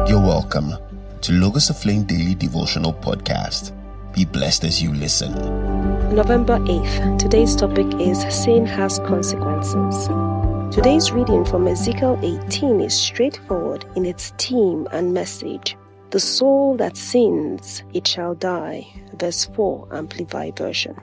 You're welcome to Logos Aflame Daily Devotional Podcast. Be blessed as you listen. November 8th. Today's topic is Sin Has Consequences. Today's reading from Ezekiel 18 is straightforward in its theme and message. The soul that sins, it shall die. Verse 4, Amplified Version.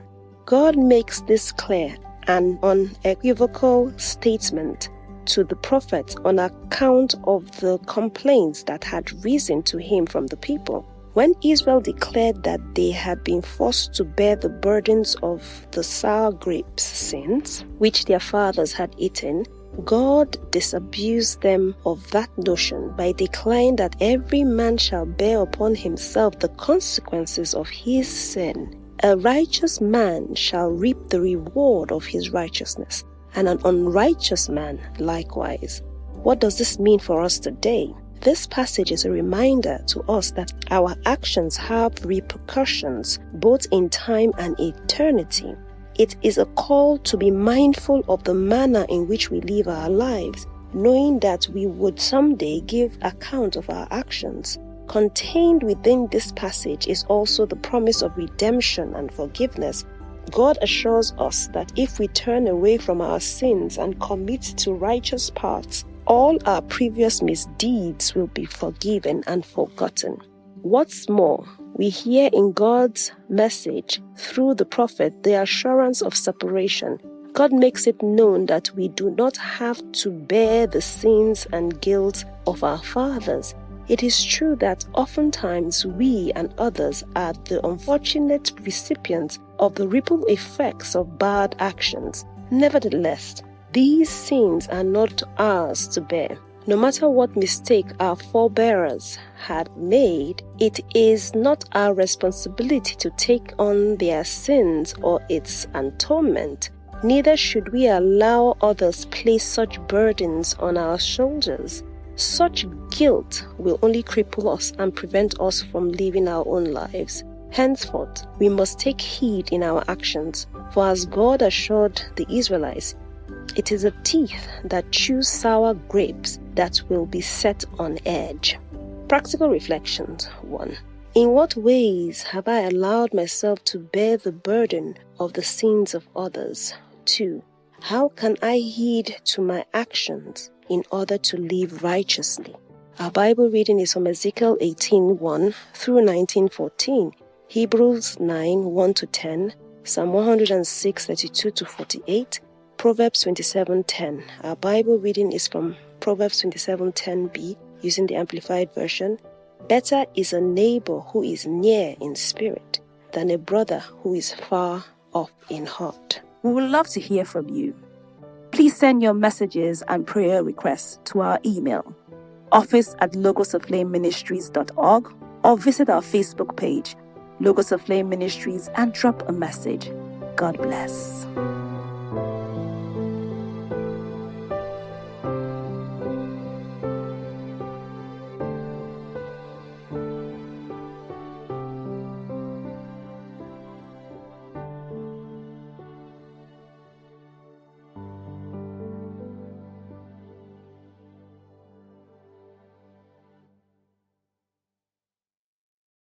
God makes this clear and unequivocal statement to the prophet on account of the complaints that had risen to him from the people. When Israel declared that they had been forced to bear the burdens of the sour grapes sins, which their fathers had eaten, God disabused them of that notion by declaring that every man shall bear upon himself the consequences of his sin. A righteous man shall reap the reward of his righteousness, and an unrighteous man likewise. What does this mean for us today? This passage is a reminder to us that our actions have repercussions both in time and eternity. It is a call to be mindful of the manner in which we live our lives, knowing that we would someday give account of our actions. Contained within this passage is also the promise of redemption and forgiveness. God assures us that if we turn away from our sins and commit to righteous paths, all our previous misdeeds will be forgiven and forgotten. What's more, we hear in God's message through the prophet the assurance of separation. God makes it known that we do not have to bear the sins and guilt of our fathers. It is true that oftentimes we and others are the unfortunate recipients of the ripple effects of bad actions. Nevertheless, these sins are not ours to bear. No matter what mistake our forebears had made, it is not our responsibility to take on their sins or its atonement. Neither should we allow others place such burdens on our shoulders. Such guilt will only cripple us and prevent us from living our own lives. Henceforth, we must take heed in our actions, for as God assured the Israelites, it is the teeth that chew sour grapes that will be set on edge. Practical reflections. 1. In what ways have I allowed myself to bear the burden of the sins of others? 2. How can I heed to my actions in order to live righteously? Our Bible reading is from Ezekiel 18:1 through 19:14, Hebrews 9:1-10, Psalm 106:32-48, Proverbs 27:10. Our Bible reading is from Proverbs 27:10b, using the Amplified Version. Better is a neighbor who is near in spirit than a brother who is far off in heart. We would love to hear from you. Please send your messages and prayer requests to our email, office@logosaflameministries.org, or visit our Facebook page, Logos of Flame Ministries, and drop a message. God bless.